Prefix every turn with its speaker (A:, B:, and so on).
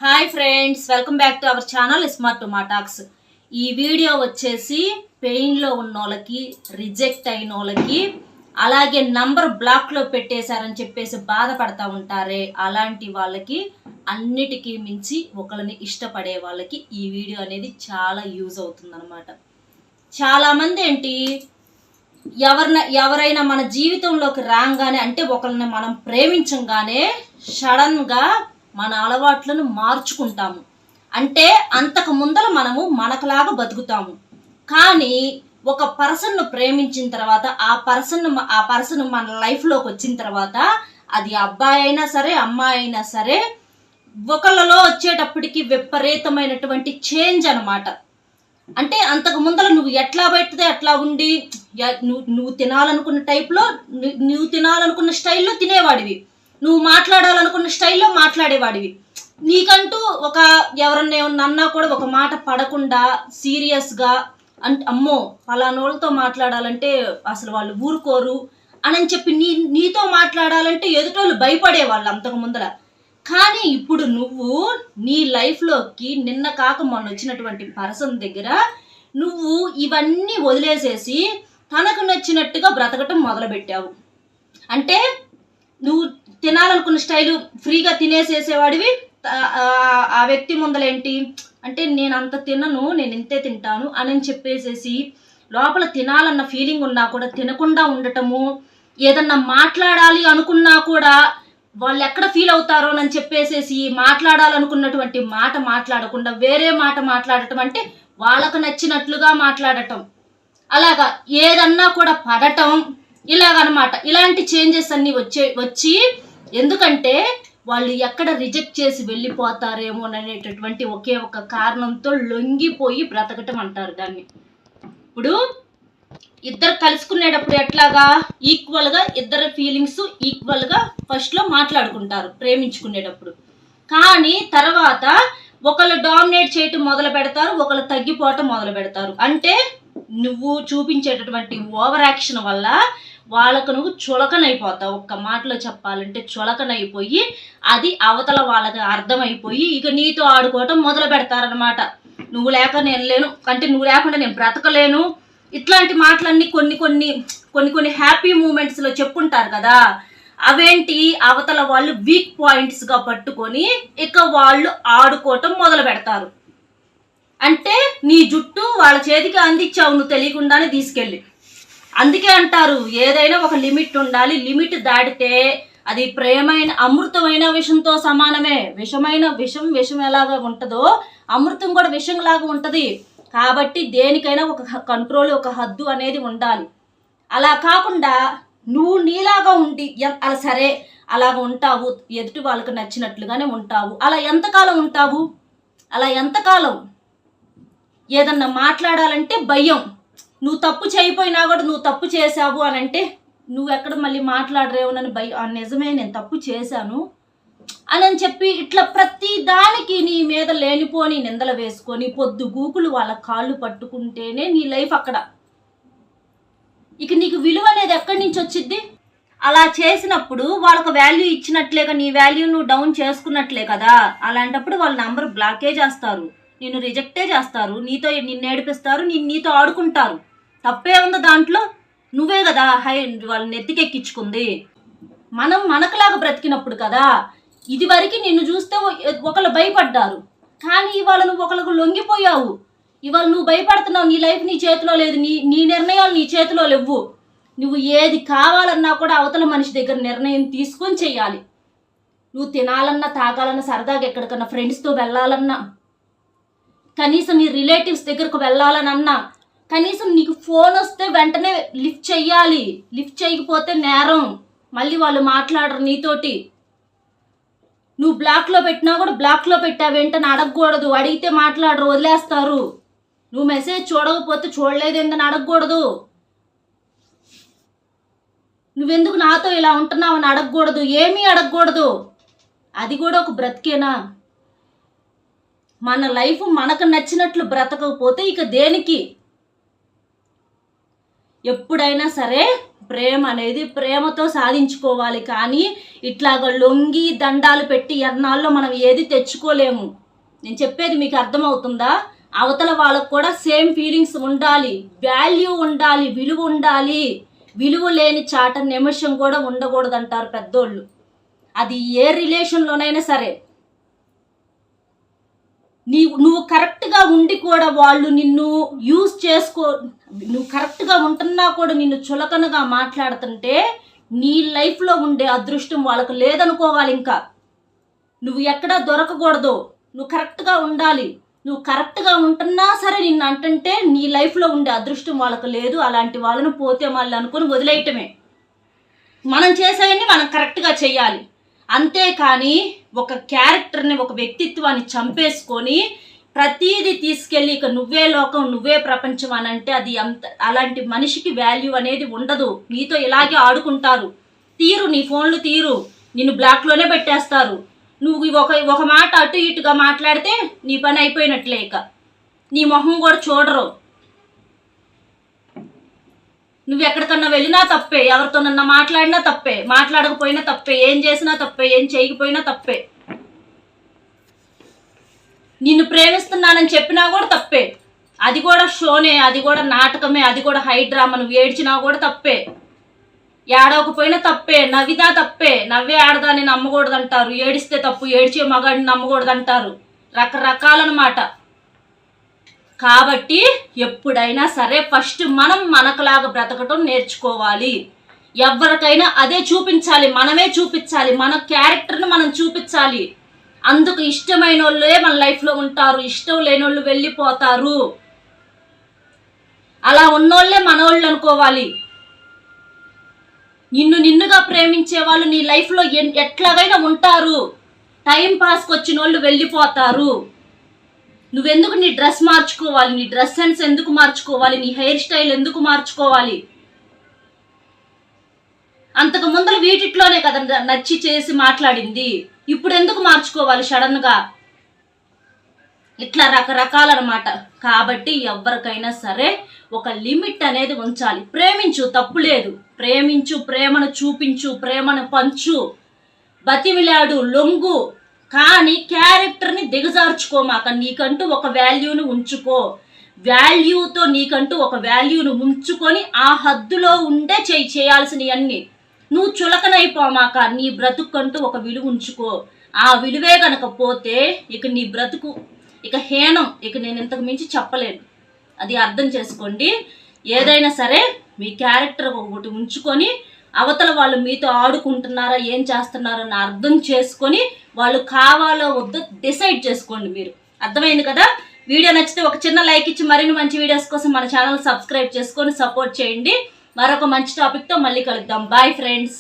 A: Hi friends, welcome back to our channel smart to మా talks. ఈ video వచ్చేసి పెయిన్లో ఉన్న వాళ్ళకి, రిజెక్ట్ అయిన వాళ్ళకి, అలాగే నంబర్ బ్లాక్లో పెట్టేశారని చెప్పేసి బాధపడతా ఉంటారే అలాంటి వాళ్ళకి, అన్నిటికీ మించి ఒకరిని ఇష్టపడే వాళ్ళకి ఈ వీడియో అనేది చాలా యూజ్ అవుతుందన్నమాట. చాలామంది ఎవరైనా మన జీవితంలోకి రాగానే, అంటే ఒకరిని మనం ప్రేమించగానే సడన్గా మన అలవాట్లను మార్చుకుంటాము. అంటే అంతకు ముందర మనము మనకులాగా బతుకుతాము. కానీ ఒక పర్సన్ను ప్రేమించిన తర్వాత ఆ పర్సన్ మన లైఫ్లోకి వచ్చిన తర్వాత, అది అబ్బాయి అయినా సరే అమ్మాయి అయినా సరే, ఒకళ్ళలో వచ్చేటప్పటికి విపరీతమైనటువంటి చేంజ్ అనమాట. అంటే అంతకు ముందర నువ్వు ఎట్లా పడితే అట్లా ఉండి, నువ్వు తినాలనుకున్న టైప్లో, నువ్వు తినాలనుకున్న స్టైల్లో తినేవాడివి, నువ్వు మాట్లాడాలనుకున్న స్టైల్లో మాట్లాడేవాడివి. నీకంటూ ఎవరన్నా ఏమన్నా కూడా ఒక మాట పడకుండా సీరియస్గా అమ్మో ఫలానోళ్ళతో మాట్లాడాలంటే అసలు వాళ్ళు ఊరుకోరు అని చెప్పి నీతో మాట్లాడాలంటే ఎదుటోళ్ళు భయపడేవాళ్ళు అంతకు ముందర. కానీ ఇప్పుడు నువ్వు నీ లైఫ్లోకి నిన్న కాక మొన్న వచ్చినటువంటి పర్సన్ దగ్గర నువ్వు ఇవన్నీ వదిలేసేసి తనకు నచ్చినట్టుగా బ్రతకటం మొదలుపెట్టావు. అంటే నువ్వు తినాలనుకున్న స్టైలు ఫ్రీగా తినేసేసేవాడివి. ఆ వ్యక్తి ముందలేంటి అంటే నేను అంత తినను, నేను ఇంతే తింటాను అని చెప్పేసేసి లోపల తినాలన్న ఫీలింగ్ ఉన్నా కూడా తినకుండా ఉండటము. ఏదన్నా మాట్లాడాలి అనుకున్నా కూడా వాళ్ళు ఎక్కడ ఫీల్ అవుతారో అని చెప్పేసేసి మాట్లాడాలనుకున్నటువంటి మాట మాట్లాడకుండా వేరే మాట మాట్లాడటం, అంటే వాళ్ళకు నచ్చినట్లుగా మాట్లాడటం, అలాగా ఏదన్నా కూడా పడటం, ఇలాగనమాట. ఇలాంటి చేంజెస్ అన్నీ వచ్చి ఎందుకంటే వాళ్ళు ఎక్కడ రిజెక్ట్ చేసి వెళ్ళిపోతారేమో అనేటటువంటి ఒకే ఒక కారణంతో లొంగిపోయి బ్రతకటం అంటారు దాన్ని. ఇప్పుడు ఇద్దరు కలుసుకునేటప్పుడు ఎట్లాగా ఈక్వల్గా ఇద్దరు ఫీలింగ్స్ ఈక్వల్గా ఫస్ట్లో మాట్లాడుకుంటారు ప్రేమించుకునేటప్పుడు. కానీ తర్వాత ఒకళ్ళు డామినేట్ చేయటం మొదలు పెడతారు, ఒకళ్ళు తగ్గిపోవటం మొదలు పెడతారు. అంటే నువ్వు చూపించేటటువంటి ఓవర్ యాక్షన్ వల్ల వాళ్ళకు నువ్వు చులకనైపోతావు. ఒక్క మాటలో చెప్పాలంటే చులకనైపోయి అది అవతల వాళ్ళకి అర్థమైపోయి ఇక నీతో ఆడుకోవటం మొదలు పెడతారనమాట. నువ్వు లేక నేను లేను, అంటే నువ్వు లేకుండా నేను బ్రతకలేను, ఇట్లాంటి మాటలన్నీ కొన్ని హ్యాపీ మూమెంట్స్లో చెప్పుంటారు కదా. అవేంటి అవతల వాళ్ళు వీక్ పాయింట్స్గా పట్టుకొని ఇక వాళ్ళు ఆడుకోవటం మొదలు పెడతారు. అంటే నీ జుట్టు వాళ్ళ చేతికి అందించావు నువ్వు తెలియకుండానే తీసుకెళ్ళి. అందుకే అంటారు ఏదైనా ఒక లిమిట్ ఉండాలి, లిమిట్ దాటితే అది ప్రేమైన అమృతమైన విషంతో సమానమే. విషం ఎలాగా ఉంటుందో అమృతం కూడా విషంలాగా ఉంటుంది. కాబట్టి దేనికైనా ఒక కంట్రోల్, ఒక హద్దు అనేది ఉండాలి. అలా కాకుండా నువ్వు నీలాగా ఉండి అలా సరే అలాగ ఉంటావు, ఎదుటి వాళ్ళకి నచ్చినట్లుగానే ఉంటావు. అలా ఎంతకాలం ఉంటావు? అలా ఎంతకాలం? ఏదన్నా మాట్లాడాలంటే భయం. నువ్వు తప్పు చేయపోయినా కూడా నువ్వు తప్పు చేసావు అని అంటే నువ్వు ఎక్కడ మళ్ళీ మాట్లాడరేవునని భయం. నిజమే, నేను తప్పు చేశాను అని చెప్పి ఇట్లా ప్రతి దానికి నీ మీద లేనిపోని నిందలు వేసుకొని పొద్దు గూకులు వాళ్ళ కాళ్ళు పట్టుకుంటేనే నీ లైఫ్ అక్కడ. ఇక నీకు విలువ అనేది ఎక్కడి నుంచి వచ్చిద్ది? అలా చేసినప్పుడు వాళ్ళకు వాల్యూ ఇచ్చినట్లేగా నీ వాల్యూ నువ్వు డౌన్ చేసుకున్నట్లే కదా. అలాంటప్పుడు వాళ్ళ నంబర్ బ్లాకే చేస్తారు, నిన్ను రిజెక్టే చేస్తారు, నిన్ను ఏడిపిస్తారు, నీతో ఆడుకుంటారు. తప్పే ఉందో దాంట్లో? నువ్వే కదా వాళ్ళని నెత్తికెక్కించుకుంది. మనం మనకులాగా బ్రతికినప్పుడు కదా. ఇది వరకు నిన్ను చూస్తే ఒకళ్ళు భయపడ్డారు, కానీ ఇవాళ నువ్వు ఒకళ్ళకు లొంగిపోయావు. ఇవాళ నువ్వు భయపడుతున్నావు. నీ లైఫ్ నీ చేతిలో లేదు, నీ నిర్ణయాలు నీ చేతిలో లేవు. నువ్వు ఏది కావాలన్నా కూడా అవతల మనిషి దగ్గర నిర్ణయం తీసుకొని చెయ్యాలి. నువ్వు తినాలన్నా, తాగాలన్నా, సరదాగా ఎక్కడికన్నా ఫ్రెండ్స్తో వెళ్ళాలన్నా, కనీసం నీ రిలేటివ్స్ దగ్గరకు వెళ్ళాలనన్నా, కనీసం నీకు ఫోన్ వస్తే వెంటనే లిఫ్ట్ చెయ్యాలి. లిఫ్ట్ చేయకపోతే నేరం, మళ్ళీ వాళ్ళు మాట్లాడరు నీతోటి. నువ్వు బ్లాక్లో పెట్టినా కూడా బ్లాక్లో పెట్టావేంటని అడగకూడదు. అడిగితే మాట్లాడరు, వదిలేస్తారు. నువ్వు మెసేజ్ చూడకపోతే చూడలేదేందని అడగకూడదు. నువ్వెందుకు నాతో ఇలా ఉంటున్నావు అని అడగకూడదు, ఏమీ అడగకూడదు. అది కూడా ఒక బ్రతికేనా? మన లైఫ్ మనకు నచ్చినట్లు బ్రతకపోతే ఇక దేనికి? ఎప్పుడైనా సరే ప్రేమ అనేది ప్రేమతో సాధించుకోవాలి, కానీ ఇట్లాగ లొంగి దండాలు పెట్టి ఎన్నాళ్ళు మనం ఏది తెచ్చుకోలేము. నేను చెప్పేది మీకు అర్థమవుతుందా? అవతల వాళ్ళకు కూడా సేమ్ ఫీలింగ్స్ ఉండాలి, వాల్యూ ఉండాలి, విలువ ఉండాలి. విలువ లేని చాట నిమిషం కూడా ఉండకూడదు అంటారు పెద్దోళ్ళు. అది ఏ రిలేషన్లోనైనా సరే. నువ్వు కరెక్ట్గా ఉండి కూడా వాళ్ళు నిన్ను యూజ్ నువ్వు కరెక్ట్గా ఉంటున్నా కూడా నిన్ను చులకనగా మాట్లాడుతుంటే నీ లైఫ్లో ఉండే అదృష్టం వాళ్ళకు లేదనుకోవాలి. ఇంకా నువ్వు ఎక్కడా దొరకకూడదు, నువ్వు కరెక్ట్గా ఉండాలి. నువ్వు కరెక్ట్గా ఉంటున్నా సరే నిన్ను అంటుంటే నీ లైఫ్లో ఉండే అదృష్టం వాళ్ళకు లేదు. అలాంటి వాళ్ళను పోతే మళ్ళీ అనుకుని వదిలేయటమే. మనం చేసేవన్నీ మనం కరెక్ట్గా చెయ్యాలి. అంతేకాని ఒక క్యారెక్టర్ని, ఒక వ్యక్తిత్వాన్ని చంపేసుకొని ప్రతీది తీసుకెళ్ళి ఇక నువ్వే లోకం, నువ్వే ప్రపంచం అని అంటే అది అలాంటి మనిషికి వాల్యూ అనేది ఉండదు. నీతో ఇలాగే ఆడుకుంటారు. నీ ఫోన్లు తీరు, నిన్ను బ్లాక్లోనే పెట్టేస్తారు. నువ్వు ఒక మాట అటు ఇటుగా మాట్లాడితే నీ పని అయిపోయినట్లే. ఇక నీ మొహం కూడా చూడరు. నువ్వు ఎక్కడికన్నా వెళ్ళినా తప్పే, ఎవరితోనన్నా మాట్లాడినా తప్పే, మాట్లాడకపోయినా తప్పే, ఏం చేసినా తప్పే, ఏం చేయకపోయినా తప్పే. నిన్ను ప్రేమిస్తున్నానని చెప్పినా కూడా తప్పే. అది కూడా షోనే, అది కూడా నాటకమే, అది కూడా హై డ్రామా. నువ్వు ఏడ్చినా కూడా తప్పే, ఏడవకపోయినా తప్పే, నవ్వినా తప్పే. నవ్వే ఆడదాన్ని నమ్మకూడదంటారు, ఏడిస్తే తప్పు, ఏడ్చే మగాడిని నమ్మకూడదంటారు. రకరకాలన్నమాట. కాబట్టి ఎప్పుడైనా సరే ఫస్ట్ మనం మనకులాగా బ్రతకటం నేర్చుకోవాలి. ఎవరికైనా అదే చూపించాలి, మనమే చూపించాలి, మన క్యారెక్టర్ని మనం చూపించాలి. అందుకు ఇష్టమైన వాళ్ళే మన లైఫ్లో ఉంటారు, ఇష్టం లేని వాళ్ళు వెళ్ళిపోతారు. అలా ఉన్నోళ్ళే మనోళ్ళు అనుకోవాలి. నిన్నుగా ప్రేమించే వాళ్ళు నీ లైఫ్లో ఎట్లాగైనా ఉంటారు. టైం పాస్కి వచ్చిన వాళ్ళు వెళ్ళిపోతారు. నువ్వెందుకు నీ డ్రెస్ మార్చుకోవాలి, నీ డ్రెస్ సెన్స్ ఎందుకు మార్చుకోవాలి, నీ హెయిర్ స్టైల్ ఎందుకు మార్చుకోవాలి? అంతకు ముందర వీటిట్లోనే కదా నచ్చి చేసి మాట్లాడింది. ఇప్పుడు ఎందుకు మార్చుకోవాలి సడన్గా? ఇట్లా రకరకాలన్నమాట. కాబట్టి ఎవరికైనా సరే ఒక లిమిట్ అనేది ఉంచాలి. ప్రేమించు, తప్పు లేదు. ప్రేమించు, ప్రేమను చూపించు, ప్రేమను పంచు, బతిమిలాడు, లొంగు. కానీ క్యారెక్టర్ని దిగజార్చుకోమాక. నీకంటూ ఒక వాల్యూను ఉంచుకో. వాల్యూతో నీకంటూ ఒక వాల్యూను ఉంచుకొని ఆ హద్దులో ఉండే చేయాల్సినవన్నీ. నువ్వు చులకనైపోమాక. నీ బ్రతుకంటూ ఒక విలువ ఉంచుకో. ఆ విలువే కనుక పోతే ఇక నీ బ్రతుకు ఇక హీనం. ఇక నేను ఇంతకు మించి చెప్పలేను. అది అర్థం చేసుకోండి. ఏదైనా సరే మీ క్యారెక్టర్ ఒకటి ఉంచుకొని అవతల వాళ్ళు మీతో ఆడుకుంటున్నారా, ఏం చేస్తున్నారని అర్థం చేసుకొని వాళ్ళు కావాలో వద్దో డిసైడ్ చేసుకోండి మీరు. అర్థమైంది కదా? వీడియో నచ్చితే ఒక చిన్న లైక్ ఇచ్చి మరిన్ని మంచి వీడియోస్ కోసం మన ఛానల్ సబ్స్క్రైబ్ చేసుకొని సపోర్ట్ చేయండి. మరొక మంచి టాపిక్తో మళ్ళీ కలుద్దాం. Bye friends.